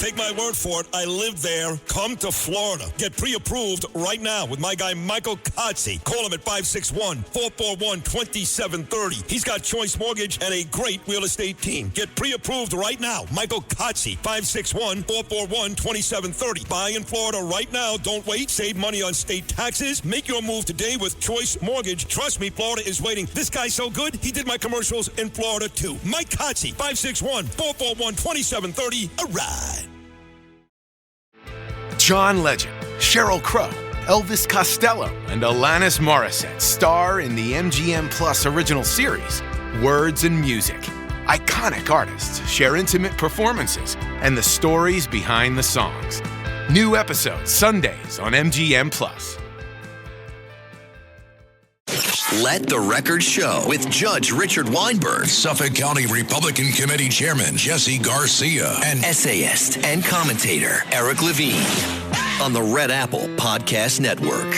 Take my word for it. I live there. Come to Florida. Get pre-approved right now with my guy Michael Kotze. Call him at 561-441-2730. He's got Choice Mortgage and a great real estate team. Get pre-approved right now. Michael Kotze, 561-441-2730. Buy in Florida right now. Don't wait. Save money on state taxes. Make your move today with Choice Mortgage. Trust me, Florida is waiting. This guy's so good, he did my commercials in Florida too. Mike Kotze, 561-441-2730. A ride. John Legend, Sheryl Crow, Elvis Costello, and Alanis Morissette star in the MGM Plus original series, Words and Music. Iconic artists share intimate performances and the stories behind the songs. New episodes Sundays on MGM Plus. Let the Record Show with Judge Richard Weinberg, Suffolk County Republican Committee Chairman Jesse Garcia, and essayist and commentator Eric Levine on the Red Apple Podcast Network.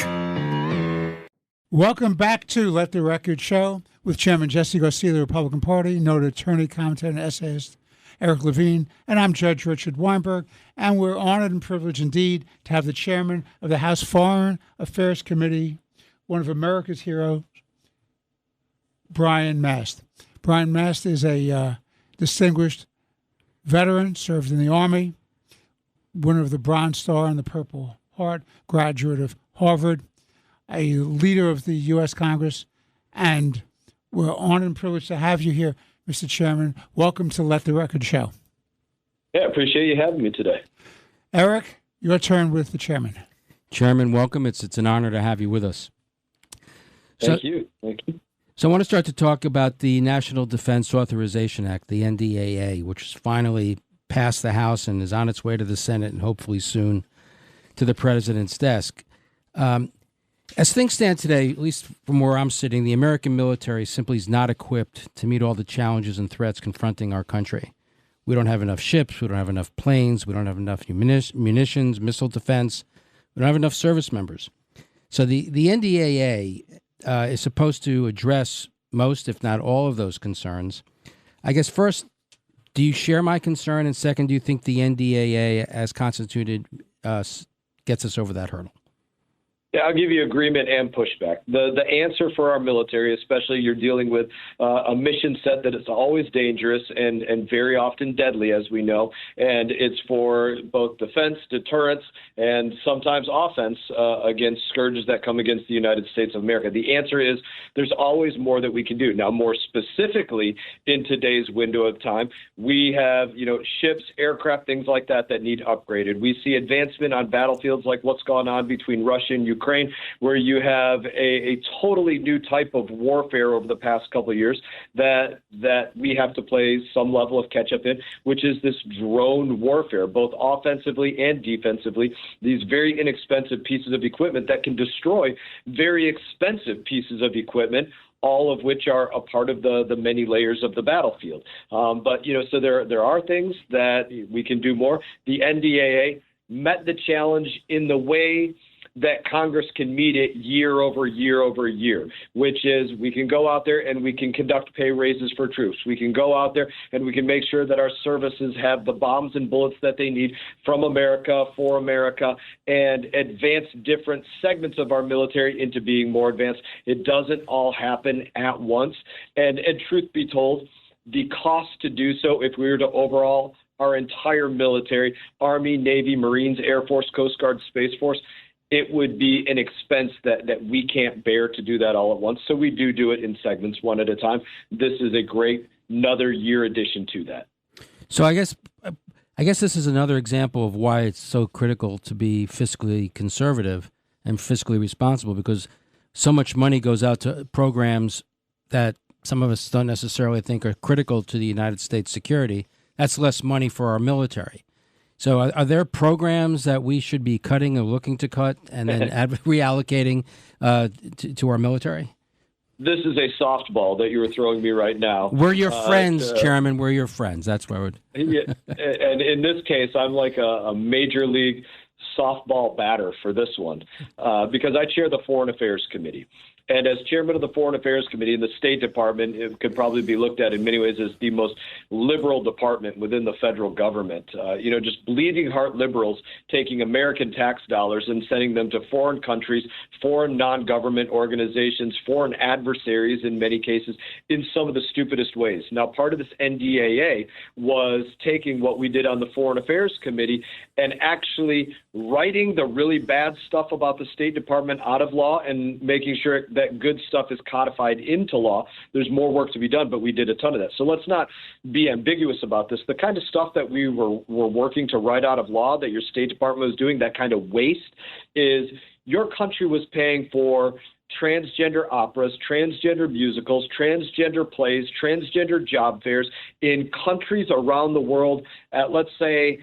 Welcome back to Let the Record Show with Chairman Jesse Garcia of the Republican Party, noted attorney, commentator, and essayist Eric Levine, and I'm Judge Richard Weinberg, and we're honored and privileged indeed to have the chairman of the House Foreign Affairs Committee, one of America's heroes, Brian Mast. Brian Mast is a distinguished veteran, served in the Army, winner of the Bronze Star and the Purple Heart, graduate of Harvard, a leader of the U.S. Congress, and we're honored and privileged to have you here, Mr. Chairman. Welcome to Let the Record Show. Yeah, appreciate you having me today. Eric, your turn with the chairman. Chairman, welcome. It's an honor to have you with us. Thank you. So I want to start to talk about the National Defense Authorization Act, the NDAA, which has finally passed the House and is on its way to the Senate and hopefully soon to the president's desk. As things stand today, at least from where I'm sitting, the American military simply is not equipped to meet all the challenges and threats confronting our country. We don't have enough ships. We don't have enough planes. We don't have enough munitions, missile defense. We don't have enough service members. So the NDAA is supposed to address most, if not all, of those concerns. I guess first, do you share my concern? And second, do you think the NDAA, as constituted, gets us over that hurdle? Yeah, I'll give you agreement and pushback. The answer for our military, especially you're dealing with a mission set that is always dangerous and very often deadly, as we know, and it's for both defense, deterrence, and sometimes offense against scourges that come against the United States of America. The answer is there's always more that we can do. Now, more specifically, in today's window of time, we have ships, aircraft, things like that need upgraded. We see advancement on battlefields like what's gone on between Russia and Ukraine, where you have a totally new type of warfare over the past couple of years that we have to play some level of catch up in, which is this drone warfare, both offensively and defensively, these very inexpensive pieces of equipment that can destroy very expensive pieces of equipment, all of which are a part of the many layers of the battlefield. So there are things that we can do more. The NDAA met the challenge in the way that Congress can meet it year over year over year, which is we can go out there and we can conduct pay raises for troops. We can go out there and we can make sure that our services have the bombs and bullets that they need from America, for America, and advance different segments of our military into being more advanced. It doesn't all happen at once. And truth be told, the cost to do so, if we were to overhaul our entire military, Army, Navy, Marines, Air Force, Coast Guard, Space Force, it would be an expense that we can't bear to do that all at once. So we do it in segments, one at a time. This is a great another year addition to that. So I guess this is another example of why it's so critical to be fiscally conservative and fiscally responsible, because so much money goes out to programs that some of us don't necessarily think are critical to the United States security. That's less money for our military. So are there programs that we should be cutting or looking to cut and then reallocating to our military? This is a softball that you were throwing me right now. We're your friends, Chairman. We're your friends. That's where yeah, and in this case, I'm like a major league softball batter for this one because I chair the Foreign Affairs Committee. And as chairman of the Foreign Affairs Committee in the State Department, it could probably be looked at in many ways as the most liberal department within the federal government. Just bleeding heart liberals taking American tax dollars and sending them to foreign countries, foreign non-government organizations, foreign adversaries in many cases, in some of the stupidest ways. Now, part of this NDAA was taking what we did on the Foreign Affairs Committee and actually writing the really bad stuff about the State Department out of law and making sure that good stuff is codified into law. There's more work to be done, but we did a ton of that. So let's not be ambiguous about this. The kind of stuff that we were working to write out of law that your State Department was doing, that kind of waste, is your country was paying for transgender operas, transgender musicals, transgender plays, transgender job fairs in countries around the world at, let's say,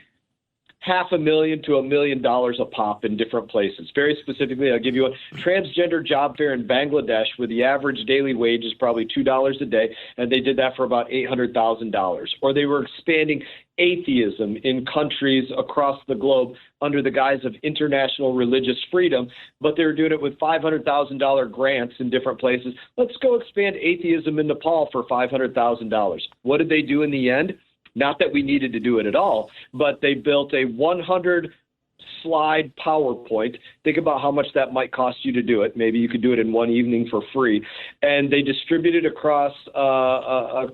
$500,000 to $1 million a pop in different places. Very specifically, I'll give you a transgender job fair in Bangladesh where the average daily wage is probably $2 a day, and they did that for about $800,000. Or they were expanding atheism in countries across the globe under the guise of international religious freedom, but they were doing it with $500,000 grants in different places. Let's go expand atheism in Nepal for $500,000. What did they do in the end? Not that we needed to do it at all, but they built a 100-slide PowerPoint. Think about how much that might cost you to do it. Maybe you could do it in one evening for free. And they distributed across the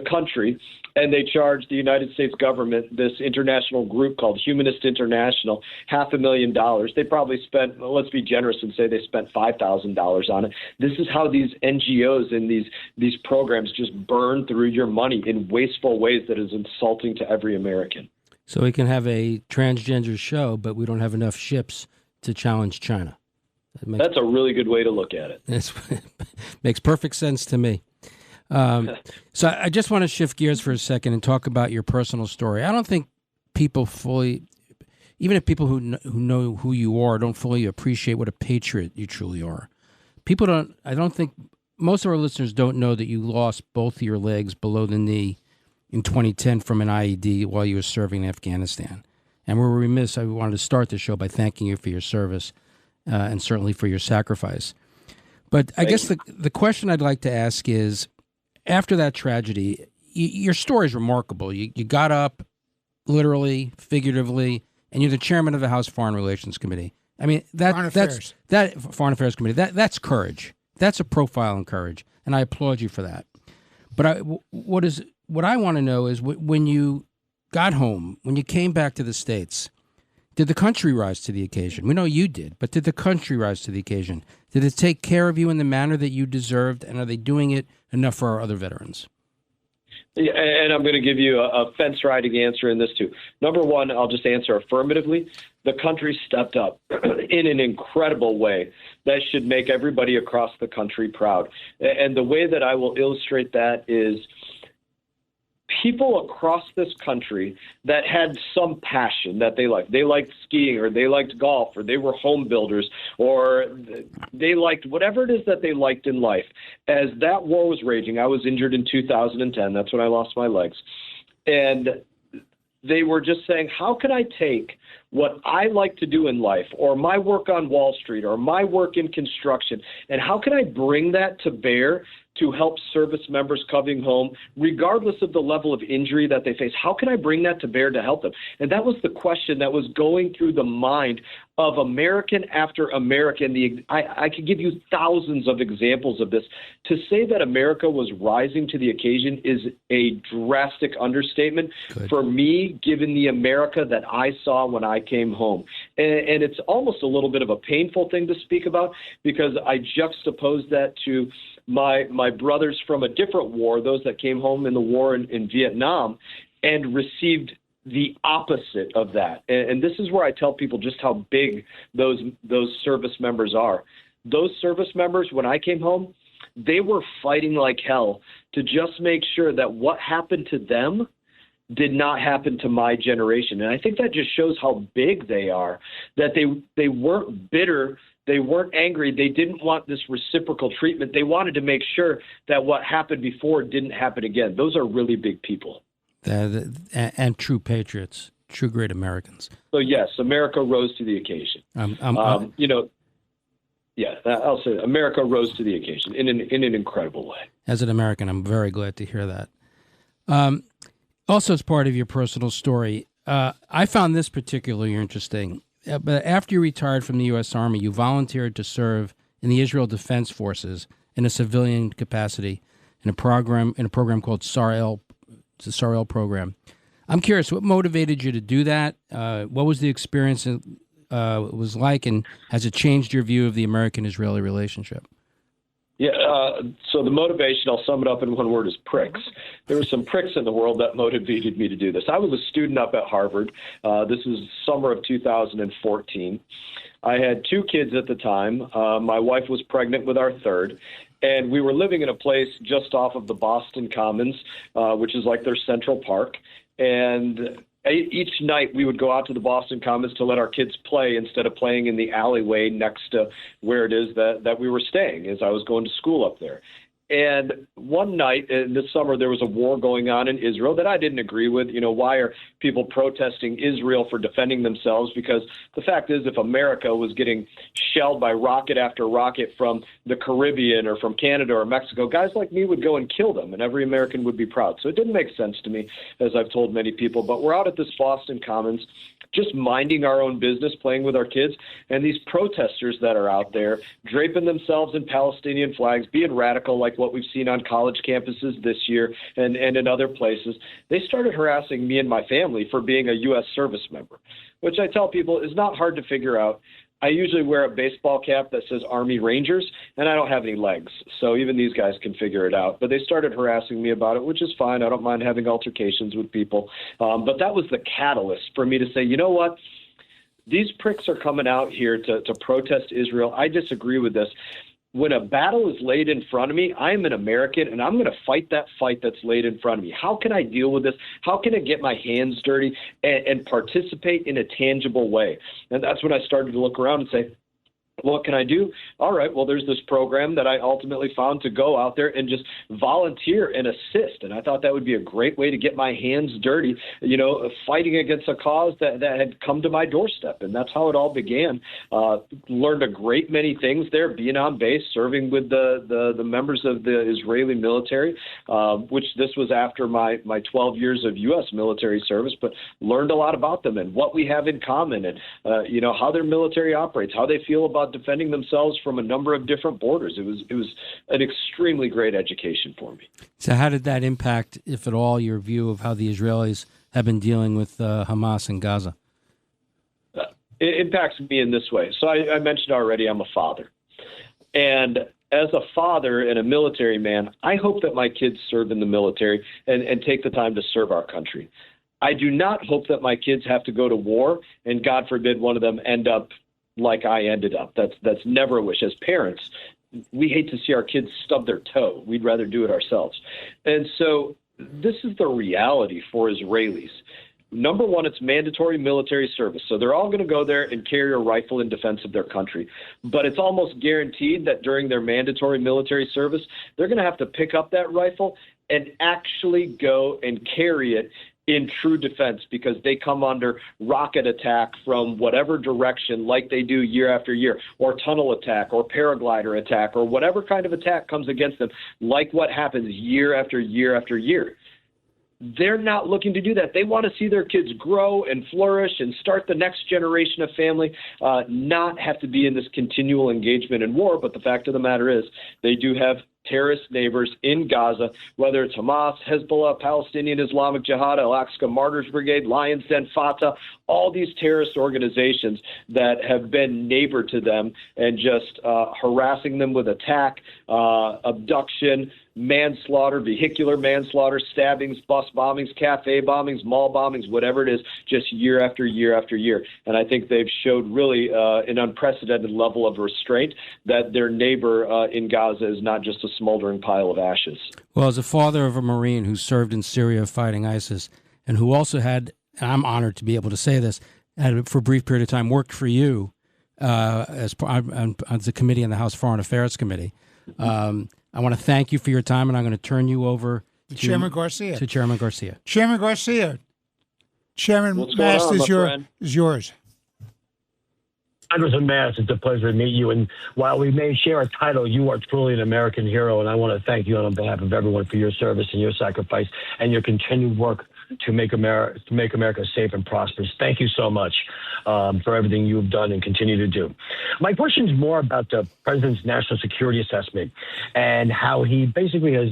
country, and they charged the United States government, this international group called Humanist International, $500,000. They probably spent, let's be generous and say they spent $5,000 on it. This is how these NGOs and these programs just burn through your money in wasteful ways that is insulting to every American. So we can have a transgender show, but we don't have enough ships to challenge China. That's a really good way to look at it. It makes perfect sense to me. So I just want to shift gears for a second and talk about your personal story. I don't think people fully, even if people who know who you are, don't fully appreciate what a patriot you truly are. I don't think most of our listeners don't know that you lost both of your legs below the knee in 2010 from an IED while you were serving in Afghanistan. And we're remiss. I wanted to start the show by thanking you for your service and certainly for your sacrifice. But I guess the question I'd like to ask is, after that tragedy, your story is remarkable. You got up, literally, figuratively, and you're the chairman of the House Foreign Relations Committee. I mean, Foreign Affairs Committee. That's courage. That's a profile in courage, and I applaud you for that. But what I want to know is, when you got home, when you came back to the States, did the country rise to the occasion? We know you did, but did the country rise to the occasion? Did it take care of you in the manner that you deserved, and are they doing it enough for our other veterans? Yeah, and I'm going to give you a fence-riding answer in this, too. Number one, I'll just answer affirmatively. The country stepped up in an incredible way that should make everybody across the country proud. And the way that I will illustrate that is people across this country that had some passion that they liked. They liked skiing, or they liked golf, or they were home builders, or they liked whatever it is that they liked in life. As that war was raging, I was injured in 2010. That's when I lost my legs. And they were just saying, how can I take what I like to do in life, or my work on Wall Street, or my work in construction, and how can I bring that to bear to help service members coming home, regardless of the level of injury that they face? How can I bring that to bear to help them? And that was the question that was going through the mind of American after American. I could give you thousands of examples of this. To say that America was rising to the occasion is a drastic understatement. Good. For me, given the America that I saw when I came home. And it's almost a little bit of a painful thing to speak about, because I juxtapose that to my brothers from a different war, those that came home in the war in Vietnam, and received the opposite of that. And this is where I tell people just how big those service members are. Those service members, when I came home, they were fighting like hell to just make sure that what happened to them did not happen to my generation. And I think that just shows how big they are, that they weren't bitter. They weren't angry. They didn't want this reciprocal treatment. They wanted to make sure that what happened before didn't happen again. Those are really big people. And true patriots, true great Americans. So, yes, America rose to the occasion. Yeah, I'll say America rose to the occasion in an incredible way. As an American, I'm very glad to hear that. Also, as part of your personal story, I found this particularly interesting. But after you retired from the U.S. Army, you volunteered to serve in the Israel Defense Forces in a civilian capacity in a program called SAR-L. It's a SAR-L program. I'm curious, what motivated you to do that? What was the experience was like, and has it changed your view of the American-Israeli relationship? Yeah, so the motivation, I'll sum it up in one word, is pricks. There were some pricks in the world that motivated me to do this. I was a student up at Harvard. This is summer of 2014. I had 2 kids at the time. My wife was pregnant with our third, and we were living in a place just off of the Boston Commons, which is like their Central Park. And each night we would go out to the Boston Commons to let our kids play instead of playing in the alleyway next to where it is that we were staying as I was going to school up there. And one night in this summer, there was a war going on in Israel that I didn't agree with. You know, why are people protesting Israel for defending themselves? Because the fact is, if America was getting shelled by rocket after rocket from the Caribbean or from Canada or Mexico, guys like me would go and kill them, and every American would be proud. So it didn't make sense to me, as I've told many people. But we're out at this Boston Commons, just minding our own business, playing with our kids, and these protesters that are out there draping themselves in Palestinian flags, being radical like what we've seen on college campuses this year and in other places, they started harassing me and my family for being a U.S. service member, which I tell people is not hard to figure out. I usually wear a baseball cap that says Army Rangers, and I don't have any legs, so even these guys can figure it out. But they started harassing me about it, which is fine. I don't mind having altercations with people. But that was the catalyst for me to say, you know what? These pricks are coming out here to protest Israel. I disagree with this. When a battle is laid in front of me, I am an American, and I'm going to fight that fight that's laid in front of me. How can I deal with this? How can I get my hands dirty and participate in a tangible way? And that's when I started to look around and say, what can I do? All right, well, there's this program that I ultimately found to go out there and just volunteer and assist. And I thought that would be a great way to get my hands dirty, you know, fighting against a cause that had come to my doorstep. And that's how it all began. Learned a great many things there, being on base, serving with the members of the Israeli military, which this was after my 12 years of U.S. military service, but learned a lot about them and what we have in common and, you know, how their military operates, how they feel about defending themselves from a number of different borders. It was an extremely great education for me. So how did that impact, if at all, your view of how the Israelis have been dealing with Hamas in Gaza? It impacts me in this way. So I mentioned already I'm a father. And as a father and a military man, I hope that my kids serve in the military and take the time to serve our country. I do not hope that my kids have to go to war and, God forbid, one of them end up like I ended up. That's never a wish. As parents, we hate to see our kids stub their toe. We'd rather do it ourselves. And so this is the reality for Israelis. Number one, it's mandatory military service. So they're all going to go there and carry a rifle in defense of their country. But it's almost guaranteed that during their mandatory military service, they're going to have to pick up that rifle and actually go and carry it in true defense, because they come under rocket attack from whatever direction, like they do year after year, or tunnel attack or paraglider attack, or whatever kind of attack comes against them, like what happens year after year after year. They're not looking to do that. They want to see their kids grow and flourish and start the next generation of family, not have to be in this continual engagement in war. But the fact of the matter is, they do have terrorist neighbors in Gaza, whether it's Hamas, Hezbollah, Palestinian Islamic Jihad, Al-Aqsa Martyrs Brigade, Lions Den, Fatah, all these terrorist organizations that have been neighbor to them and just harassing them with attack, abduction, manslaughter, vehicular manslaughter, stabbings, bus bombings, cafe bombings, mall bombings, whatever it is, just year after year after year. And I think they've showed really an unprecedented level of restraint that their neighbor in Gaza is not just a smoldering pile of ashes. Well, as a father of a Marine who served in Syria fighting ISIS, and who also had, and I'm honored to be able to say this, had for a brief period of time worked for you as the committee in the House Foreign Affairs Committee. I want to thank you for your time, and I'm going to turn you over to Chairman Garcia. Chairman Garcia. Chairman Garcia, Chairman What's going Mast on, is my friend? yours. Congressman Mast, it's a pleasure to meet you. And while we may share a title, you are truly an American hero. And I want to thank you on behalf of everyone for your service and your sacrifice and your continued work to make America safe and prosperous. Thank you so much for everything you've done and continue to do. My question is more about the president's national security assessment and how he basically has,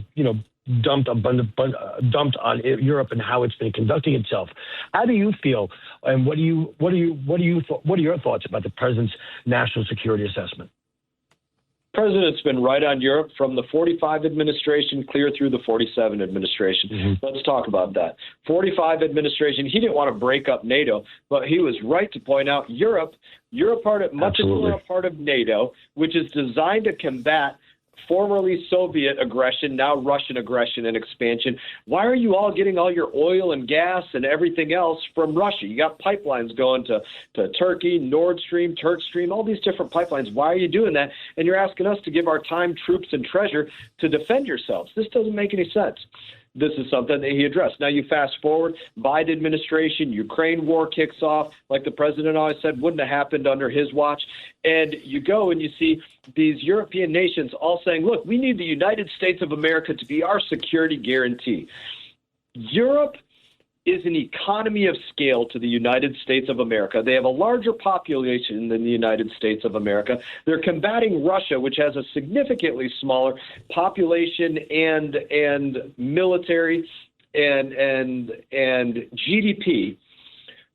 dumped on Europe and how it's been conducting itself. How do you feel, and what are your thoughts about the president's national security assessment? The president's been right on Europe from the 45 administration clear through the 47 administration. Mm-hmm. Let's talk about that. 45 administration, he didn't want to break up NATO, but he was right to point out you're a part of NATO, which is designed to combat formerly Soviet aggression, now Russian aggression and expansion. Why are you all getting all your oil and gas and everything else from Russia? You got pipelines going to Turkey, Nord Stream, Turk Stream, all these different pipelines. Why are you doing that? And you're asking us to give our time, troops, and treasure to defend yourselves. This doesn't make any sense. This is something that he addressed. Now you fast forward, Biden administration, Ukraine war kicks off, like the president always said, wouldn't have happened under his watch. And you go and you see these European nations all saying, look, we need the United States of America to be our security guarantee. Europe is an economy of scale to the United States of America. They have a larger population than the United States of America. They're combating Russia, which has a significantly smaller population and military and GDP.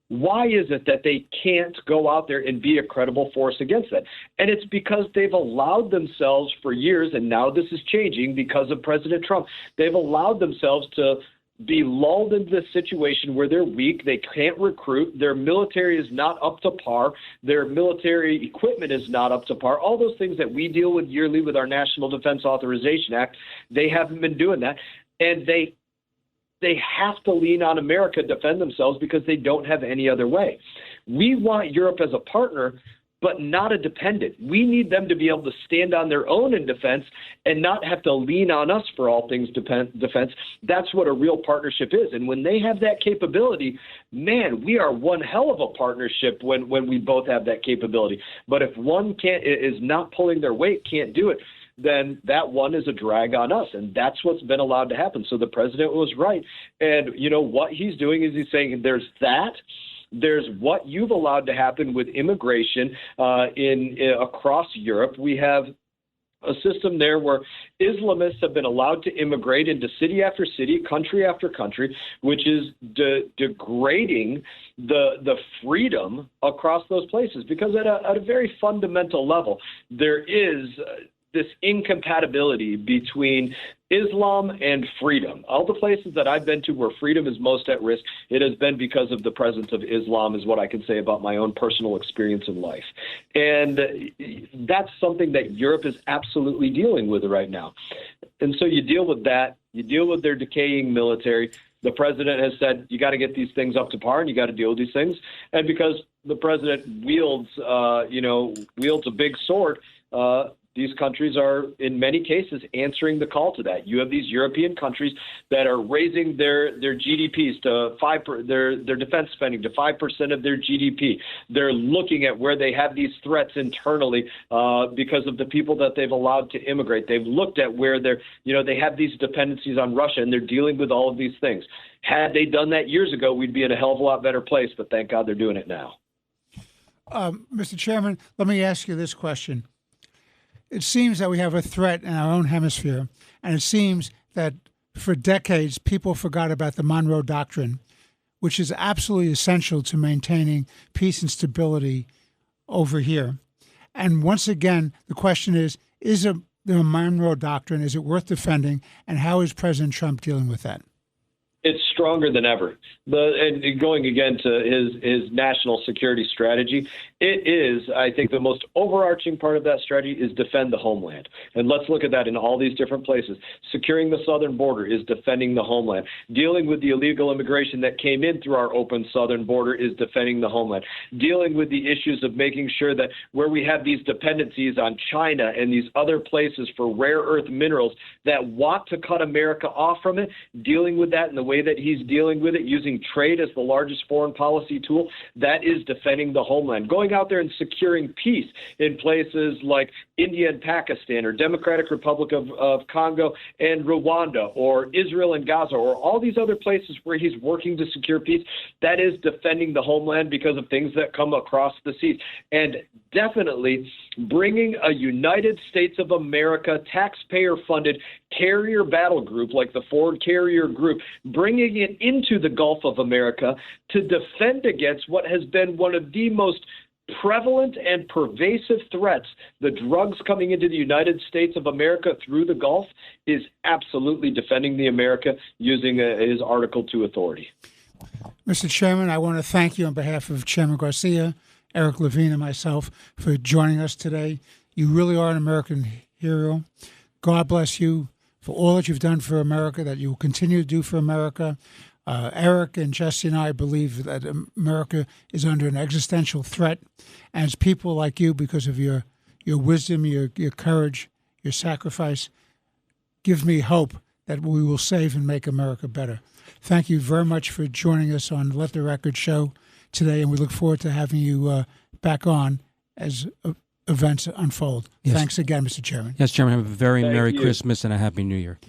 Why is it that they can't go out there and be a credible force against that? And it's because they've allowed themselves for years, and now this is changing because of President Trump. They've allowed themselves to be lulled into this situation where they're weak, they can't recruit, their military is not up to par, their military equipment is not up to par, all those things that we deal with yearly with our National Defense Authorization Act, they haven't been doing that. And they have to lean on America to defend themselves because they don't have any other way. We want Europe as a partner, but not a dependent. We need them to be able to stand on their own in defense and not have to lean on us for all things defense. That's what a real partnership is. And when they have that capability, man, we are one hell of a partnership when we both have that capability. But if one is not pulling their weight, can't do it, then that one is a drag on us. And that's what's been allowed to happen. So the president was right. And, what he's doing is he's saying there's that. There's what you've allowed to happen with immigration across Europe. We have a system there where Islamists have been allowed to immigrate into city after city, country after country, which is degrading the freedom across those places. Because at a very fundamental level, there is this incompatibility between Islam and freedom. All the places that I've been to where freedom is most at risk, it has been because of the presence of Islam, is what I can say about my own personal experience in life. And that's something that Europe is absolutely dealing with right now. And so you deal with that. You deal with their decaying military. The president has said, you got to get these things up to par and you got to deal with these things. And because the president wields a big sword, these countries are, in many cases, answering the call to that. You have these European countries that are raising their GDPs to their defense spending to 5% of their GDP. They're looking at where they have these threats internally because of the people that they've allowed to immigrate. They've looked at where they have these dependencies on Russia, and they're dealing with all of these things. Had they done that years ago, we'd be in a hell of a lot better place. But thank God they're doing it now. Mr. Chairman, let me ask you this question. It seems that we have a threat in our own hemisphere, and it seems that for decades people forgot about the Monroe Doctrine, which is absolutely essential to maintaining peace and stability over here. And once again, the question is the Monroe Doctrine, is it worth defending, and how is President Trump dealing with that? It's stronger than ever. And going again to his national security strategy, it is, I think, the most overarching part of that strategy is defend the homeland. And let's look at that in all these different places. Securing the southern border is defending the homeland. Dealing with the illegal immigration that came in through our open southern border is defending the homeland. Dealing with the issues of making sure that where we have these dependencies on China and these other places for rare earth minerals that want to cut America off from it, dealing with that in the way that he's dealing with it, using trade as the largest foreign policy tool, that is defending the homeland. Going out there and securing peace in places like India and Pakistan, or Democratic Republic of Congo and Rwanda, or Israel and Gaza, or all these other places where he's working to secure peace, that is defending the homeland because of things that come across the seas. And definitely bringing a United States of America taxpayer-funded carrier battle group like the Ford Carrier Group, bringing it into the Gulf of America to defend against what has been one of the most prevalent and pervasive threats, the drugs coming into the United States of America through the Gulf, is absolutely defending the America using his Article 2 authority. Mr. Chairman, I want to thank you on behalf of Chairman Garcia, Eric Levine, and myself for joining us today. You really are an American hero. God bless you for all that you've done for America, that you will continue to do for America. Eric and Jesse and I believe that America is under an existential threat, and it's people like you, because of your wisdom, your courage, your sacrifice, give me hope that we will save and make America better. Thank you very much for joining us on Let the Record Show today, and we look forward to having you back on as events unfold. Yes. Thanks again, Mr. Chairman. Yes, Chairman. Have a very Merry you. Christmas and a Happy New Year.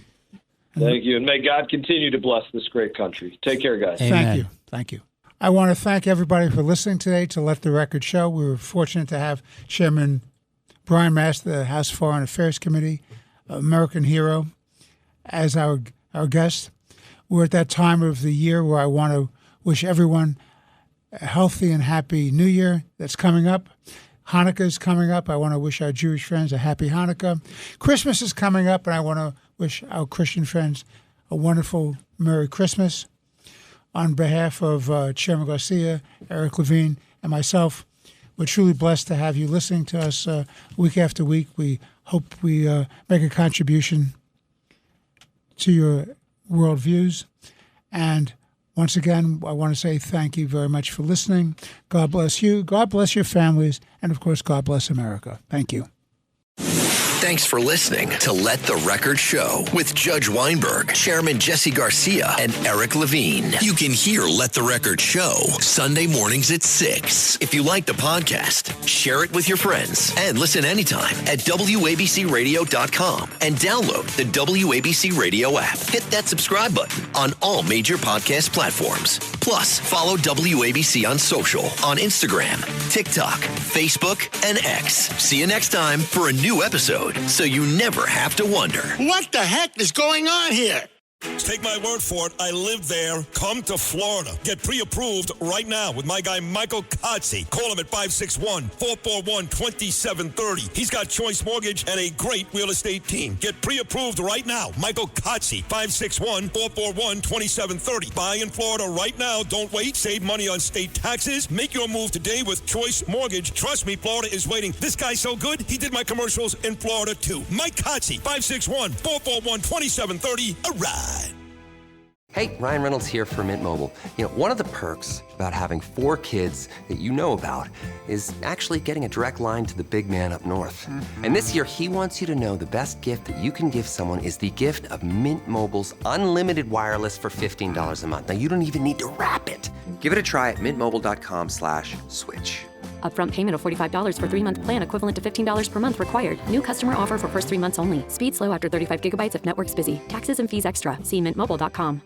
Thank you, and may God continue to bless this great country. Take care, guys. Amen. Thank you. Thank you. I want to thank everybody for listening today to Let the Record Show. We were fortunate to have Chairman Brian Mast of the House Foreign Affairs Committee, American hero, as our guest. We're at that time of the year where I want to wish everyone a healthy and happy New Year that's coming up. Hanukkah is coming up. I want to wish our Jewish friends a happy Hanukkah. Christmas is coming up, and I want to wish our Christian friends a wonderful Merry Christmas. On behalf of Chairman Garcia, Eric Levine, and myself, we're truly blessed to have you listening to us week after week. We hope we make a contribution to your worldviews. And once again, I want to say thank you very much for listening. God bless you. God bless your families. And, of course, God bless America. Thank you. Thanks for listening to Let the Record Show with Judge Weinberg, Chairman Jesse Garcia, and Eric Levine. You can hear Let the Record Show Sunday mornings at 6. If you like the podcast, share it with your friends and listen anytime at WABCRadio.com and download the WABC Radio app. Hit that subscribe button on all major podcast platforms. Plus, follow WABC on social on Instagram, TikTok, Facebook, and X. See you next time for a new episode, so you never have to wonder. What the heck is going on here? Take my word for it. I live there. Come to Florida. Get pre-approved right now with my guy Michael Kotze. Call him at 561-441-2730. He's got Choice Mortgage and a great real estate team. Get pre-approved right now. Michael Kotze, 561-441-2730. Buy in Florida right now. Don't wait. Save money on state taxes. Make your move today with Choice Mortgage. Trust me, Florida is waiting. This guy's so good, he did my commercials in Florida too. Mike Kotze, 561-441-2730. All right. Hey, Ryan Reynolds here for Mint Mobile. You know, one of the perks about having 4 kids that you know about is actually getting a direct line to the big man up north. Mm-hmm. And this year, he wants you to know the best gift that you can give someone is the gift of Mint Mobile's unlimited wireless for $15 a month. Now, you don't even need to wrap it. Give it a try at mintmobile.com/switch. Upfront payment of $45 for 3-month plan equivalent to $15 per month required. New customer offer for first 3 months only. Speed slow after 35 gigabytes if network's busy. Taxes and fees extra. See mintmobile.com.